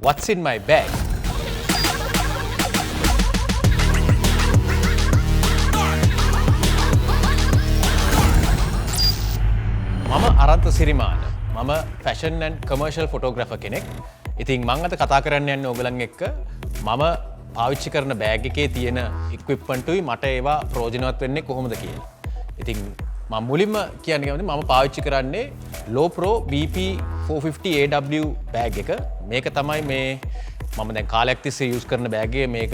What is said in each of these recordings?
What's in my bag? මම Arantha Sirimanne. මම fashion and commercial photographer කෙනෙක්. ඉතින් මම අද කතා කරන්න යන්නේ ඔයගලන් එක්ක මම පාවිච්චි කරන බෑග් එකේ තියෙන equipment උයි මට ඒවා ප්‍රයෝජනවත් වෙන්නේ කොහොමද කියලා. ඉතින් මම මුලින්ම කියන්න කැමතියි මම පාවිච්චි කරන්නේ Low Pro EP03 බෑග් එක. මේක තමයි මේ මම දැන් කාලයක් තිස්සේ යූස් කරන බෑග් එක. මේක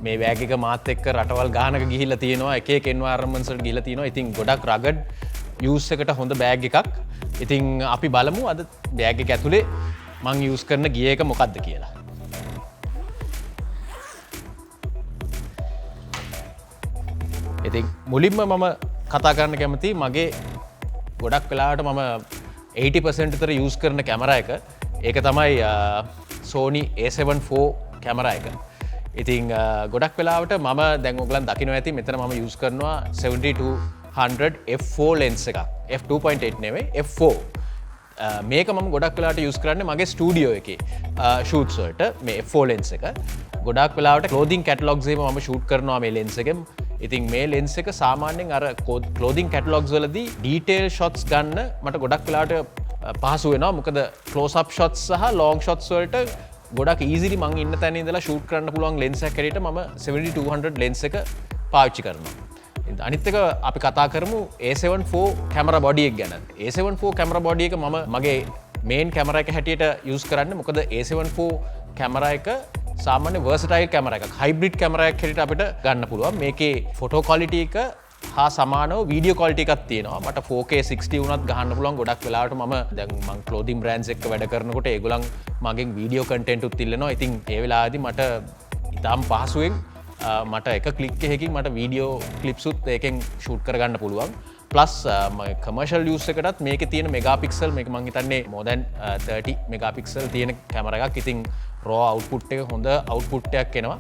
මේ බෑග් එක මාත් එක්ක රටවල් ගානක ගිහිල්ලා තියෙනවා. එක එක environments වලට ගිහිල්ලා තියෙනවා. ඉතින් ගොඩක් rugged යූස් එකට හොඳ බෑග් එකක්. ඉතින් අපි බලමු අද බෑග් එක ඇතුලේ මම යූස් කරන ගිය එක මොකක්ද කියලා. ඉතින් මුලින්ම මම කතා කරන්න කැමතියි මගේ ගොඩක් වෙලාවට මම 80% විතර යූස් කරන කැමරා එක. ඒක තමයි Sony A7 IV කැමරා එක. ඉතින් ගොඩක් වෙලාවට මම දැන් ඔයගලන් දකින්න ඇති මෙතන මම යූස් කරනවා 7200 f4 lens එකක්. f2.8 නෙවෙයි f4. මේක මම ගොඩක් වෙලාවට යූස් කරන්නේ මගේ ස්ටුඩියෝ එකේ shoots වලට මේ f4 lens එක. ගොඩක් වෙලාවට clothing catalogs එකේ මම shoot කරනවා මේ lens එකෙන්. ඉතින් මේ lens එක සාමාන්‍යයෙන් අර clothing catalogs වලදී detail shots ගන්න මට ගොඩක් වෙලාවට පහසු වෙනවා. මොකද close up shots සහ long shots වලට ගොඩක් easily මං ඉන්න තැන ඉඳලා shoot කරන්න පුළුවන් lens එකක් හැටියට මම 7200 lens එක පාවිච්චි කරනවා. අනිත් එක අපි කතා කරමු A7 IV camera body එක ගැන. A7 IV camera body එක මම මගේ main camera එක හැටියට use කරන්නේ. මොකද A7 IV camera එක සාමාන්‍ය versatile camera එකක්. hybrid camera එකක් හැටියට අපිට ගන්න පුළුවන්. මේකේ photo quality එක හා සමානව video quality එකක් තියෙනවා. මට 4K 60 වුණත් ගහන්න පුළුවන්. ගොඩක් වෙලාවට මම දැන් මම clothing brands එක්ක වැඩ කරනකොට ඒගොල්ලන් මගෙන් video content උත් ඉල්ලනවා. ඉතින් ඒ වෙලාවේදී මට ඉතාම පහසුවෙන් මට එක ක්ලික් එකකින් මට වීඩියෝ ක්ලිප්ස් උත් ඒකෙන් ෂූට් කරගන්න පුළුවන්. ප්ලස් කමර්ෂල් යූස් එකටත් මේකේ තියෙන මෙගාපික්සල් මේක මම හිතන්නේ more than 30 මෙගාපික්සල් තියෙන කැමරා එකක්. ඉතින් raw output එක හොඳ output එකක් එනවා.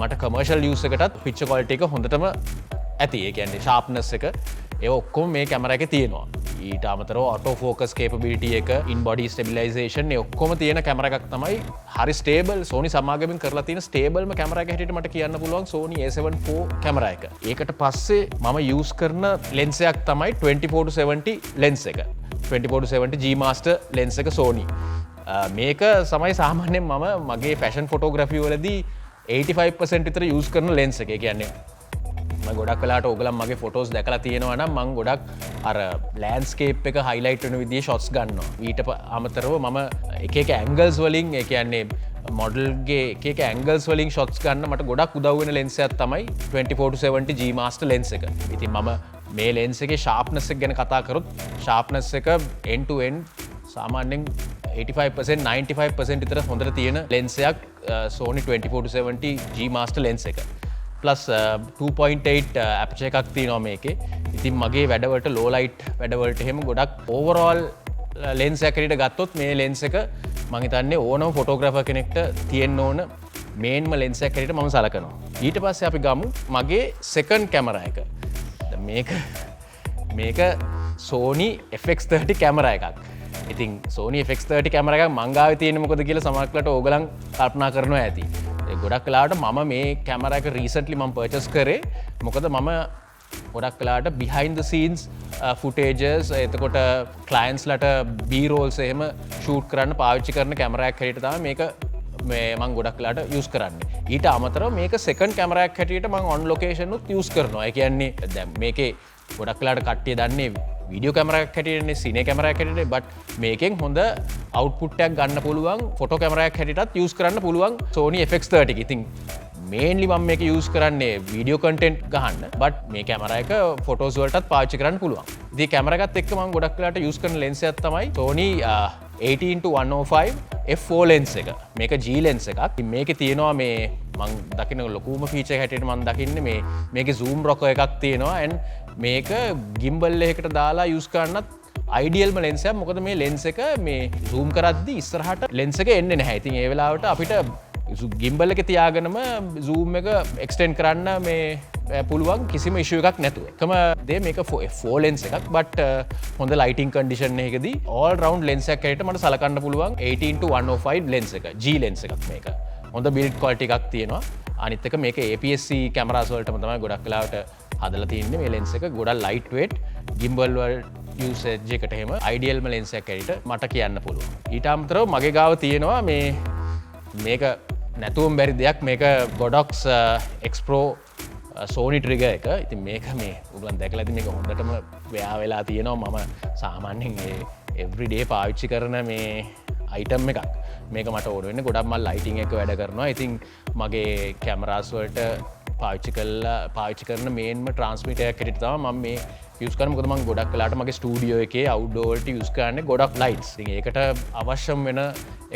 මට කමර්ෂල් යූස් එකටත් picture quality එක හොඳටම ඇති. ඒ කියන්නේ sharpness එක ඒ ඔක්කොම මේ කැමරා එකේ තියෙනවා. ඊට අමතරව auto focus capability එක, in body stabilization ඒ ඔක්කොම තියෙන කැමරා එකක් තමයි. හරි stable Sony සමාගමෙන් කරලා තියෙන stablම කැමරා එක හැටියට මට කියන්න පුළුවන් Sony A7 IV කැමරා එක. ඒකට පස්සේ මම use කරන lens එකක් තමයි 24-70 lens එක. 24-70 G Master lens එක Sony. මේක තමයි සාමාන්‍යයෙන් මම මගේ fashion photography වලදී 85% විතර use කරන lens එක. ඒ කියන්නේ මම ගොඩක් වෙලාවට ඔයගලන් මගේ ෆොටෝස් දැකලා තියෙනවා නම් මම ගොඩක් අර ලෑන්ඩ්ස්කේප් එක highlight වෙන විදිහේ shots ගන්නවා. ඊට අමතරව මම එක එක angles වලින් ඒ කියන්නේ model ගේ එක එක angles වලින් shots ගන්න මට ගොඩක් උදව් වෙන lens එකක් තමයි 24-70 G Master lens එක. ඉතින් මම මේ lens එකේ sharpness එක ගැන කතා කරොත් sharpness එක end to end සාමාන්‍යයෙන් 85% 95% විතර හොඳට තියෙන lens එකක් Sony 24-70 G Master lens එක. plus 2.8 aperture එකක් තියෙනවා මේකේ. ඉතින් මගේ වැඩවලට low light වැඩවලට එහෙම ගොඩක් overall lens එකක් හැටියට ගත්තොත් මේ lens එක මම හිතන්නේ ඕනම photographer කෙනෙක්ට තියෙන්න ඕන mainම lens එකක් හැටියට මම සලකනවා. ඊට පස්සේ අපි ගමු මගේ second camera එක. මේක Sony FX30 camera එකක්. ඉතින් Sony FX30 camera එකක් මං ගාවේ තියෙන්නේ මොකද කියලා සමහරවිට ඕගලන් කල්පනා කරනවා ඇති. ගොඩක් වෙලාවට මම මේ කැමරා එක රීසන්ට්ලි මම පර්චේස් කරේ. මොකද මම ගොඩක් වෙලාවට behind the scenes footages එතකොට clients ලට B-rolls එහෙම shoot කරන්න පාවිච්චි කරන කැමරා එකක් හැටියට තමයි මේක මම ගොඩක් වෙලාවට use කරන්නේ. ඊට අමතරව මේක second camera එකක් හැටියට මම on location උත් use කරනවා. ඒ කියන්නේ දැන් මේකේ ගොඩක් වෙලාවට කට්ටිය දන්නේ වීඩියෝ කැමරා එකක් හැටියටනේ සිනේ කැමරා එකක් හැටියට බට් මේකෙන් හොඳ අවුට්පුට් එකක් ගන්න පුළුවන් ෆොටෝ කැමරා එකක් හැටියටත් යූස් කරන්න පුළුවන් Sony FX30 එක. ඉතින් මේන්ලි මම මේක යූස් කරන්නේ වීඩියෝ කන්ටෙන්ට් ගහන්න බට් මේ කැමරා එක ෆොටෝස් වලටත් පාවිච්චි කරන්න පුළුවන්. ඉතින් කැමරා එකත් එක්ක මම ගොඩක් වෙලාට යූස් කරන ලෙන්ස් එකක් තමයි Sony 18-105 f4 lens එක. මේක G lens එකක්. ඉතින් මේකේ තියෙනවා මේ මම දකින්න ලොකුම ෆීචර් එක හැටියට මම දකින්නේ මේකේ zoom rocker එකක් තියෙනවා and මේක gimbal එකකට දාලා යූස් කරන්නත් idealම lens එකක්. මොකද මේ lens එක මේ zoom කරද්දී ඉස්සරහට lens එක එන්නේ නැහැ. ඉතින් ඒ වෙලාවට අපිට gimbal එක තියාගෙනම zoom එක extend කරන්න මේ පුළුවන් කිසිම ඉෂුව එකක් නැතුව. එකම දේ මේක F4 ලෙන්ස් එකක් but හොඳ ලයිටිං කන්ඩිෂන් එකකදී all round ලෙන්ස් එකක් හැටියට මට සලකන්න පුළුවන් 18-105 ලෙන්ස් එක G ලෙන්ස් එකක් මේක. හොඳ බිල්ඩ් ක්වලිටි එකක් තියෙනවා. අනිත් එක මේක APS-C කැමරාස් වලටම තමයි ගොඩක් වෙලාවට හදලා තියෙන්නේ මේ ලෙන්ස් එක. ගොඩක් ලයිට් වේට් gimbal වල යූසේජ් එකට එහෙම අයිඩියල්ම ලෙන්ස් එකක් හැටියට මට කියන්න පුළුවන්. ඊට අමතරව මගේ ගාව තියෙනවා මේක නැතුවම බැරි දෙයක් මේක Godox X Pro Sony trigger එක. ඉතින් මේක ඔයගොල්ලන් දැකලා ඉතින් මේක හොඳටම වෙයා වෙලා තියෙනවා. මම සාමාන්‍යයෙන් everyday පාවිච්චි කරන මේ item එකක්. මේක මට ඕන වෙන්නේ ගොඩක් මම ලයිටිං එක වැඩ කරනවා. ඉතින් මගේ කැමරාස් වලට පාවිච්චි කරන මේන්ම ට්‍රාන්ස්මිටර් එකක් හැටියට තමයි මම මේ යූස් කරන්නේ. මොකද මම ගොඩක් වෙලාවට මගේ ස්ටුඩියෝ එකේ අවුට්ඩෝර් වලට යූස් කරන්නේ ගොඩක් ලයිට්ස්. ඉතින් ඒකට අවශ්‍යම වෙන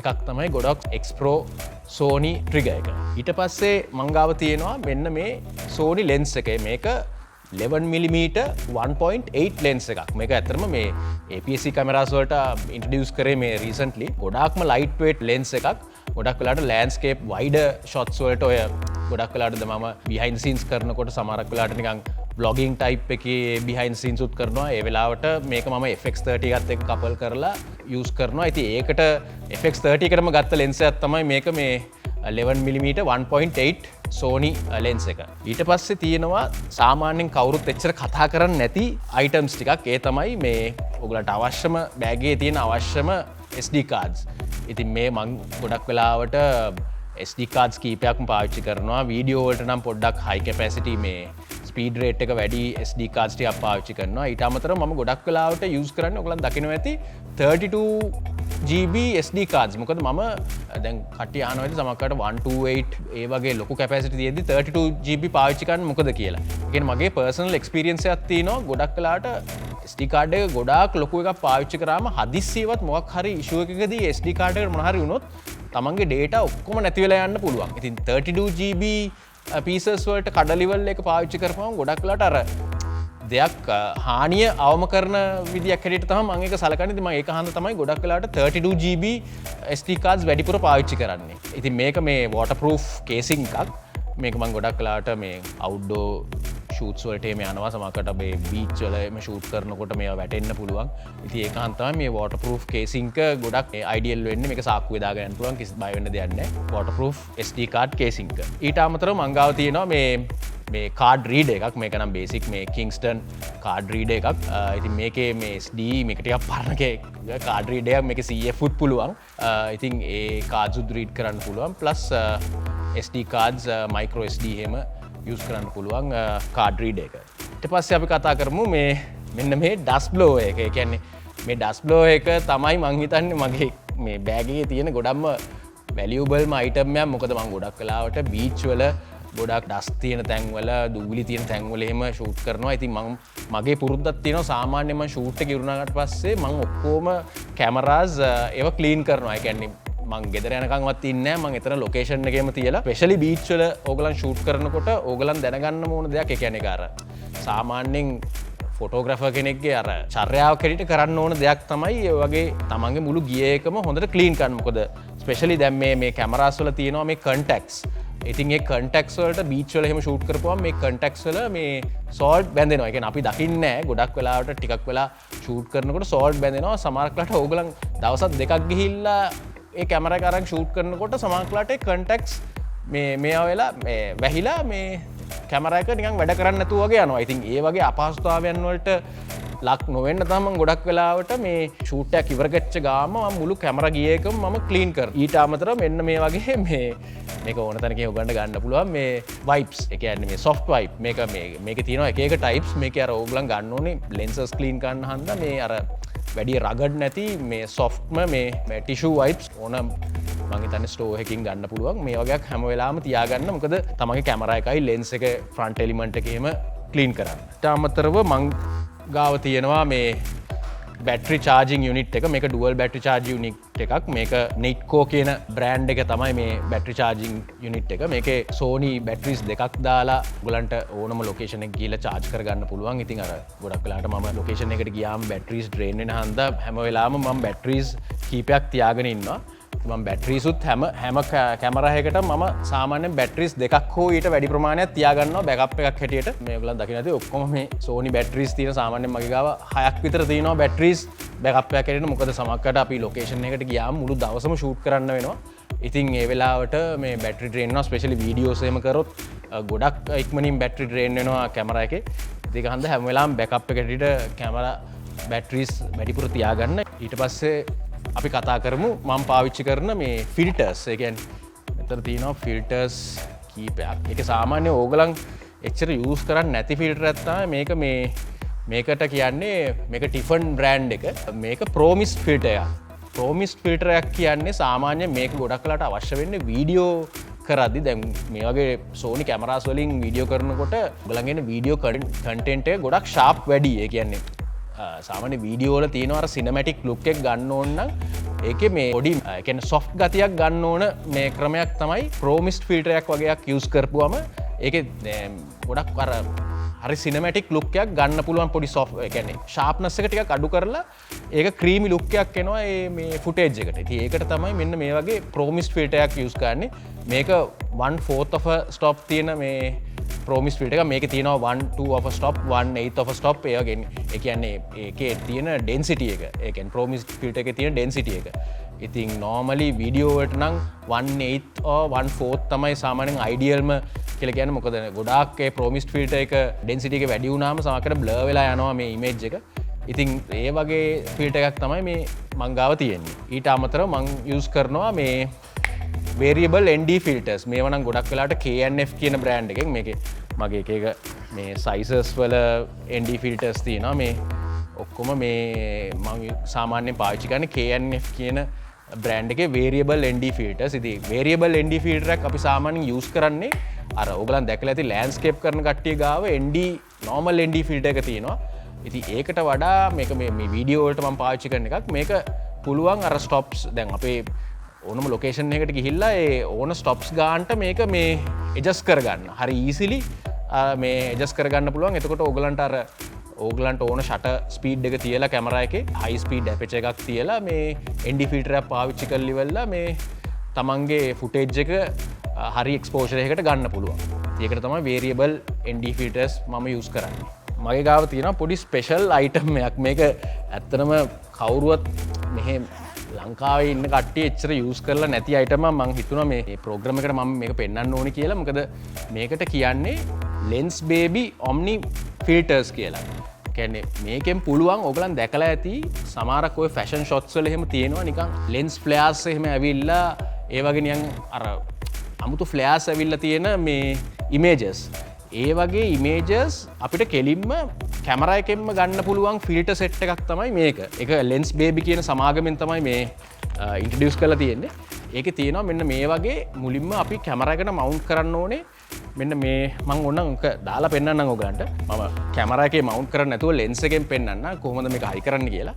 එකක් තමයි Godox X Pro Sony trigger එක. ඊට පස්සේ මං ගාව තියෙනවා මෙන්න මේ Sony lens එකේ මේක 11mm 1.8 lens එකක්. මේක ඇත්තටම මේ APS-C cameras වලට introduce කරේ මේ recently. ගොඩාක්ම light weight lens එකක්. ගොඩක් වෙලාවට landscape wider shots වලට ඔය ගොඩක් වෙලාවට මම behind the scenes කරනකොට සමහරක් වෙලාවට නිකන් vlogging type එකේ behind the scenes උත් කරනවා. ඒ වෙලාවට මේක මම FX30 එකත් එක්ක couple කරලා use කරනවා. ඉතින් ඒකට FX30 එකටම ගත්ත lens එකක් තමයි මේක මේ 11mm 1.8 Sony lens එක. ඊට පස්සේ තියෙනවා සාමාන්‍යයෙන් කවුරුත් එච්චර කතා කරන්නේ නැති items ටිකක්. ඒ තමයි මේ ඔයගලට අවශ්‍යම බෑග් එකේ තියෙන අවශ්‍යම SD cards. ඉතින් මේ මං ගොඩක් වෙලාවට SD cards කීපයක්ම පාවිච්චි කරනවා. වීඩියෝ වලට නම් පොඩ්ඩක් high capacity මේ ස්පීඩ් රේට් එක වැඩි SD cards ටිකක් පාවිච්චි කරනවා. ඊට අමතරව මම ගොඩක් වෙලාවට use කරන්නේ ඔයගලන් දකිනවා ඇති 32GB SD cards. මොකද මම දැන් කට්ටිය අහනවා ඇති සමහරකට 128 ඒ වගේ ලොකු capacity තියෙද්දි 32GB පාවිච්චි කරන්න මොකද කියලා. ඒ කියන්නේ මගේ personal experience එකක් තියෙනවා. ගොඩක් වෙලාවට SD card එක ගොඩාක් ලොකු එකක් පාවිච්චි කරාම හදිස්සියවත් මොකක් හරි issue එකකදී SD card එකට මොන හරි වුණොත් තමන්ගේ data ඔක්කොම නැති වෙලා යන්න පුළුවන්. ඉතින් 32GB pieces වලට කඩ level එක පාවිච්චි කරපුවම ගොඩක් වෙලාවට අර දෙයක් හානිය අවම කරන විදියක් හැටියට තමයි මම ඒක සලකන්නේ. ඉතින් මම ඒක හන්ද තමයි ගොඩක් වෙලාවට 32GB SD cards වැඩිපුර පාවිච්චි කරන්නේ. ඉතින් මේක මේ waterproof casing එකක්. මේක මම ගොඩක් වෙලාවට මේ outdoor shoots වලට එමෙ යනවා. සමහරකට මේ beach වල එමෙ shoot කරනකොට මේවා වැටෙන්න පුළුවන්. ඉතින් ඒක හන්ද තමයි මේ waterproof casing එක ගොඩක් ideal වෙන්නේ. මේක සාක්කුවේ දාගෙන යන්න පුළුවන්. කිසි බය වෙන්න දෙයක් නැහැ. waterproof SD card casing එක. ඊට අමතරව මම ගාව තියෙනවා මේ කාඩ් රීඩ එකක්. මේක නම් බේසික් මේ කිංස්ටන් කාඩ් රීඩ එකක්. ඉතින් මේකේ මේ SD මේක ටිකක් පරණ කාඩ් රීඩ එකක්. මේක CF උත් පුළුවන්. ඉතින් ඒ කාඩ්ස් උත් රීඩ් කරන්න පුළුවන්. Plus SD cards micro SD එහෙම යූස් කරන්න පුළුවන් කාඩ් රීඩ එක. ඊට පස්සේ අපි කතා කරමු මෙන්න මේ ඩස්ට් බ්ලෝවර් එක. ඒ කියන්නේ මේ ඩස්ට් බ්ලෝවර් එක තමයි මං හිතන්නේ මගේ මේ බෑග් එකේ තියෙන ගොඩක්ම වැලියබල්ම අයිටම් එකක්. මොකද මං ගොඩක් වෙලාවට බීච් වල ගොඩක් ඩස්ට් තියෙන තැන්වල දූවිලි තියෙන තැන්වල එහෙම ෂූට් කරනවා. ඉතින් මගේ පුරුද්දක් තියෙනවා සාමාන්‍යයෙන් මම ෂූට් එක ඉවරනාට පස්සේ මං ඔක්කොම කැමරාස් ඒව ක්ලීන් කරනවා. ඒ කියන්නේ මං ගෙදර යනකන්වත් ඉන්නේ නැහැ. මං එතන ලොකේෂන් එකේම තියලා ස්පෙෂලි බීච් වල ඕගලන් ෂූට් කරනකොට ඕගලන් දැනගන්න ඕන දෙයක්. ඒ කියන්නේ අර සාමාන්‍යයෙන් ෆොටෝග්‍රැෆර් කෙනෙක්ගේ අර චර්යාවක් හැටියට කරන්න ඕන දෙයක් තමයි ඒ වගේ තමන්ගේ මුළු ගියර් එකම හොඳට ක්ලීන් කරන්න. මොකද ස්පෙෂලි දැන් මේ කැමරාස් වල තියෙනවා මේ කන්ටැක්ට්ස්. ඉතින් ඒ කන්ටැක්ට්ස් වලට බීච් වල එහෙම ෂූට් කරපුවම මේ කන්ටැක්ට්ස් වල මේ සෝල්ට් බැඳෙනවා. ඒ කියන්නේ අපි දකින්නේ නැහැ. ගොඩක් වෙලාවට ටිකක් වෙලා ෂූට් කරනකොට සෝල්ට් බැඳෙනවා. සමහරක්ලට ඕගලන් දවසක් දෙකක් ගිහිල්ලා ඒ කැමරා එක අරන් ෂූට් කරනකොට සමහරක්ලට ඒ කන්ටැක්ට්ස් මේවා වෙලා වැහිලා මේ කැමරා එක නිකන් වැඩ කරන්නේ නැතුව වගේ යනවා. ඉතින් ඒ වගේ අපහසුතාවයන් වලට ලක් නොවෙන්න තමයි මම ගොඩක් වෙලාවට මේ ෂූට් එකක් ඉවර කරච්ච ගාම මම මුළු කැමරා ගියර් එකම මම ක්ලීන් කරනවා. ඊට අමතරව මෙන්න මේ වගේ මේක ඕන තැනකින් උගන්න ගන්න පුළුවන් මේ වයිප්ස්. ඒ කියන්නේ මේ සොෆ්ට් වයිප්. මේකේ තියෙනවා එක එක ටයිප්ස්. මේකේ අර ඕගලන් ගන්න ඕනේ ලෙන්සස් ක්ලීන් කරන්න හන්දා මේ අර වැඩි රගඩ් නැති මේ සොෆ්ට්ම මේ ටිෂු වයිප්ස් ඕන මම හිතන්නේ ස්ටෝර් එකකින් ගන්න පුළුවන්. මේ වගේක් හැම වෙලාවෙම තියාගන්න. මොකද තමන්ගේ කැමරා එකයි ලෙන්ස් එක ෆ්‍රන්ට් එලිමන්ට් එකේම ක්ලීන් කරන්න. ඊට අමතරව මං ගාව තියෙනවා මේ බැටරි චාර්ජිං යුනිට් එක. මේක ඩුවල් බැටරි චාර්ජ් යුනිට් එකක්. මේක නිට්කෝ කියන බ්‍රෑන්ඩ් එක තමයි මේ බැටරි චාර්ජිං යුනිට් එක. මේකේ Sony බැටරිස් දෙකක් දාලා ඔයගලන්ට ඕනම ලොකේෂන් එකක ගිහලා චාර්ජ් කරගන්න පුළුවන්. ඉතින් අර ගොඩක් වෙලාවට මම ලොකේෂන් එකට ගියාම බැටරිස් ඩ්‍රේන් වෙන හන්දා හැම වෙලාවෙම මම බැටරිස් කීපයක් තියාගෙන ඉන්නවා. මම බැටරිසුත් හැම කැමරාවකටම මම සාමාන්‍යයෙන් බැටරිස් දෙකක් හෝ ඊට වැඩි ප්‍රමාණයක් තියාගන්නවා බෑකප් එකක් හැටියට. මේ ඔයගොල්ලන් දකින්න ඇති ඔක්කොම මේ Sony බැටරිස් තියෙන සාමාන්‍යයෙන් මගේ ගාව 6ක් විතර තියෙනවා බැටරිස් බෑකප් එකක් හැටියට. මොකද සමහරකට අපි ලොකේෂන් එකකට ගියාම මුළු දවසම ෂූට් කරන්න වෙනවා. ඉතින් ඒ වෙලාවට මේ බැටරි ඩ්‍රේන් වෙනවා ස්පෙෂලි වීඩියෝස් එහෙම කරොත් ගොඩක් ඉක්මනින් බැටරි ඩ්‍රේන් වෙනවා කැමරා එකේ. ඒක හන්ද හැම වෙලාවෙම බෑකප් එකට හැටියට කැමරා බැටරිස් වැඩිපුර තියාගන්න. ඊට පස්සේ අපි කතා කරමු මම පාවිච්චි කරන මේ ෆිල්ටර්ස්. ඒ කියන්නේ මෙතන තියෙනවා ෆිල්ටර්ස් කීපයක්. ඒක සාමාන්‍ය ඕගලන් එච්චර යූස් කරන්නේ නැති ෆිල්ටර් එකක් තමයි මේකට කියන්නේ මේක ටිෆන් බ්‍රෑන්ඩ් එක. මේක ප්‍රෝමිස් ෆිල්ටර් එකක්. ප්‍රෝමිස් ෆිල්ටර් එකක් කියන්නේ සාමාන්‍යයෙන් මේක ගොඩක් වෙලාට අවශ්‍ය වෙන්නේ වීඩියෝ කරද්දි. දැන් මේ වගේ Sony කැමරාස් වලින් වීඩියෝ කරනකොට ඔයගලන්ගේ වීඩියෝ කන්ටෙන්ට් එක ගොඩක් ෂාප් වැඩි. ඒ කියන්නේ සාමාන්‍ය වීඩියෝ වල තියෙන අර සිනමැටික් ලුක් එක ගන්න ඕන නම් ඒකේ මේ පොඩි කියන්නේ සොෆ්ට් ගතියක් ගන්න ඕන මේ ක්‍රමයක් තමයි ප්‍රෝමිස් ෆිල්ටර් එකක් වගේක් යූස් කරපුවම ඒකේ ගොඩක් අර හරි සිනමැටික් ලුක් එකක් ගන්න පුළුවන් පොඩි සොෆ්ට් ඒ කියන්නේ ෂාප්නස් එක ටිකක් අඩු කරලා ඒක ක්‍රීමි ලුක් එකක් එනවා මේ ෆුටේජ් එකට. ඉතින් ඒකට තමයි මෙන්න මේ වගේ ප්‍රෝමිස් ෆිල්ටර් එකක් යූස් කරන්නේ. මේක 1/4 of a stop තියෙන මේ ප්‍රෝමිස් ෆිල්ටර් එක. මේකේ තියෙනවා 1/2 of a stop 1/8 of a stop. ඒ කියන්නේ ඒකේ තියෙන ඩෙන්සිටි එක. ඒ කියන්නේ ප්‍රෝමිස් ෆිල්ටර් එකේ තියෙන ඩෙන්සිටි එක. ඉතින් normally වීඩියෝ වලට නම් 1/8 or 1/4 තමයි සාමාන්‍යයෙන් අයිඩියල්ම කියලා කියන්නේ. මොකද ගොඩාක් ඒ ප්‍රෝමිස් ෆිල්ටර් එක ඩෙන්සිටි එක වැඩි වුණාම සමහරකට බ්ලර් වෙලා යනවා මේ ඉමේජ් එක. ඉතින් ඒ වගේ ෆිල්ටර් එකක් තමයි මේ මං ගාව තියෙන්නේ. ඊට අමතරව මං යූස් කරනවා මේ variable ND filters. මේවා නම් ගොඩක් වෙලාවට KNF කියන බ්‍රෑන්ඩ් එකෙන් මේකේ මගේ එක මේ sizes වල ND filters තියෙනවා. මේ ඔක්කොම මේ මම සාමාන්‍යයෙන් පාවිච්චි කරන්නේ KNF කියන බ්‍රෑන්ඩ් එකේ variable ND filters. ඉතින් variable ND filter එකක් අපි සාමාන්‍යයෙන් යූස් කරන්නේ අර ඕගලන් දැකලා ඇති ලෑන්ඩ්ස්කේප් කරන කට්ටිය ගාව ND normal ND filter එක තියෙනවා. ඉතින් ඒකට වඩා මේක මේ වීඩියෝ වලට මම පාවිච්චි කරන එකක්. මේක පුළුවන් අර ස්ටොප්ස් දැන් අපේ ඕනම ලොකේෂන් එකකට ගිහිල්ලා ඒ ඕන ස්ටොප්ස් ගානට මේක මේ ඇඩ්ජස්ට් කරගන්න. හරි ඊසිලි මේ ඇඩ්ජස්ට් කරගන්න පුළුවන්. එතකොට ඕගලන්ට ඕන ෂටර් ස්පීඩ් එක තියලා කැමරා එකේ හයි ස්පීඩ් ඇපර්චර් එකක් තියලා මේ ND ෆිල්ටර් එකක් පාවිච්චි කරලා ඉවරලා මේ තමන්ගේ ෆුටේජ් එක හරි එක්ස්පෝෂර් එකකට ගන්න පුළුවන්. ඒකට තමයි variable ND filters මම යූස් කරන්නේ. මගේ ගාව තියෙනවා පොඩි ස්පෙෂල් අයිටම් එකක්. මේක ඇත්තටම කවුරුවත් මෙහෙ ලංකාවේ ඉන්න කට්ටිය එච්චර යූස් කරලා නැති අයිටම මම හිතුණා මේ ප්‍රෝග්‍රෑම් එකට මම මේක පෙන්වන්න ඕනේ කියලා. මොකද මේකට කියන්නේ lens baby omni filters කියලා. කියන්නේ මේකෙන් පුළුවන් ඔයගලන් දැකලා ඇති සමහරක් ඔය ෆැෂන් ෂොට්ස් වල එහෙම තියෙනවා නිකන් lens flares එහෙම ඇවිල්ලා ඒ වගේ නිකන් අර අමුතු ෆ්ලෑර්ස් ඇවිල්ලා තියෙන මේ ඉමේජස්. ඒ වගේ ඉමේජස් අපිට කෙලින්ම කැමරා එකෙන්ම ගන්න පුළුවන් ෆිල්ටර් සෙට් එකක් තමයි මේක. ඒක lens baby කියන සමාගමෙන් තමයි මේ ඉන්ට්‍රොඩියුස් කරලා තියෙන්නේ. ඒකේ තියෙනවා මෙන්න මේ වගේ මුලින්ම අපි කැමරා එකට මවුන්ට් කරන්න ඕනේ. මෙන්න මේ මම ඕනනම් ඔක දාලා පෙන්නන්නම් ඔයගලන්ට. මම කැමරා එකේ මවුන්ට් කරන්නේ නැතුව lens එකෙන් පෙන්නන්න කොහොමද මේක හයි කරන්න කියලා.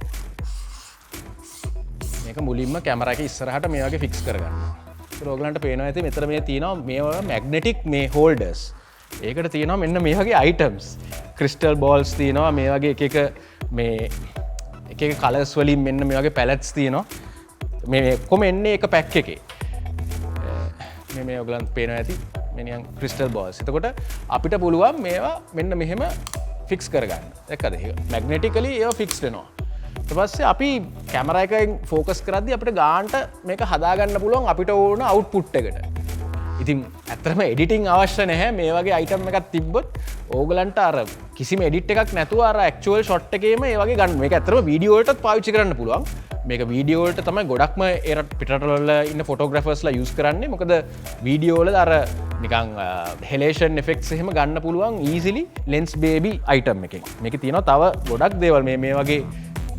මේක මුලින්ම කැමරා එකේ ඉස්සරහට මේ වගේ ෆික්ස් කරගන්නවා. ඒක ඔයගලන්ට පේනවා ඇති මෙතන මේ තියෙනවා මේවා මැග්නටික් මේ හෝල්ඩර්ස්. ඒකට තියෙනවා මෙන්න මේ වගේ අයිටම්ස්. ක්‍රිස්ටල් බෝල්ස් තියෙනවා මේ වගේ එක එක කලර්ස් වලින් මෙන්න මේ වගේ පැලට්ස් තියෙනවා. මේ කොහොම එන්නේ එක පැක් එකේ. මේ ඔයගලන්ට පේනවා ඇති මේ නිකන් ක්‍රිස්ටල් බෝල්ස්. එතකොට අපිට පුළුවන් මේවා මෙන්න මෙහෙම ෆික්ස් කරගන්න. දැක්කද? මැග්නටිකලි ඒවා ෆික්ස් වෙනවා. ඊට පස්සේ අපි කැමරා එකෙන් ෆෝකස් කරද්දී අපිට ගානට මේක හදාගන්න පුළුවන් අපිට ඕන අවුට්පුට් එකට. ඉතින් ඇත්තටම එඩිටිං අවශ්‍ය නැහැ. මේ වගේ අයිටම් එකක් තිබ්බොත් ඕගලන්ට අර කිසිම එඩිට් එකක් නැතුව අර ඇක්චුවල් ෂොට් එකේම ඒ වගේ ගන්න. මේක ඇත්තටම වීඩියෝ වලටත් පාවිච්චි කරන්න පුළුවන්. මේක වීඩියෝ වලට තමයි ගොඩක්ම ඒ පිටරටවල ඉන්න ෆොටෝග්‍රැෆර්ස්ලා යූස් කරන්නේ. මොකද වීඩියෝ වල අර නිකන් හෙලේෂන් ඉෆෙක්ට්ස් එහෙම ගන්න පුළුවන් ඊසිලි lens baby අයිටම් එකෙන්. මේකේ තියෙනවා තව ගොඩක් දේවල් මේ වගේ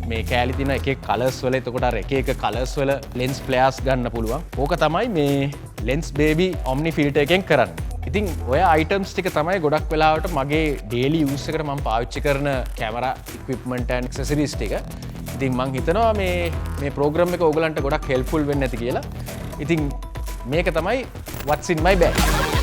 මේ කෑලි තියෙන එක කලර්ස් වල. එතකොට අර එක කලර්ස් වල lens flares ගන්න පුළුවන්. ඕක තමයි මේ lens baby omni filter එකෙන් කරන්නේ. ඉතින් ඔය අයිටම්ස් ටික තමයි ගොඩක් වෙලාවට මගේ daily use එකට මම පාවිච්චි කරන camera equipment and accessories ටික. ඉතින් මං හිතනවා මේ program එක ඕගලන්ට ගොඩක් helpful වෙන්න ඇති කියලා. ඉතින් මේක තමයි what's in my bag.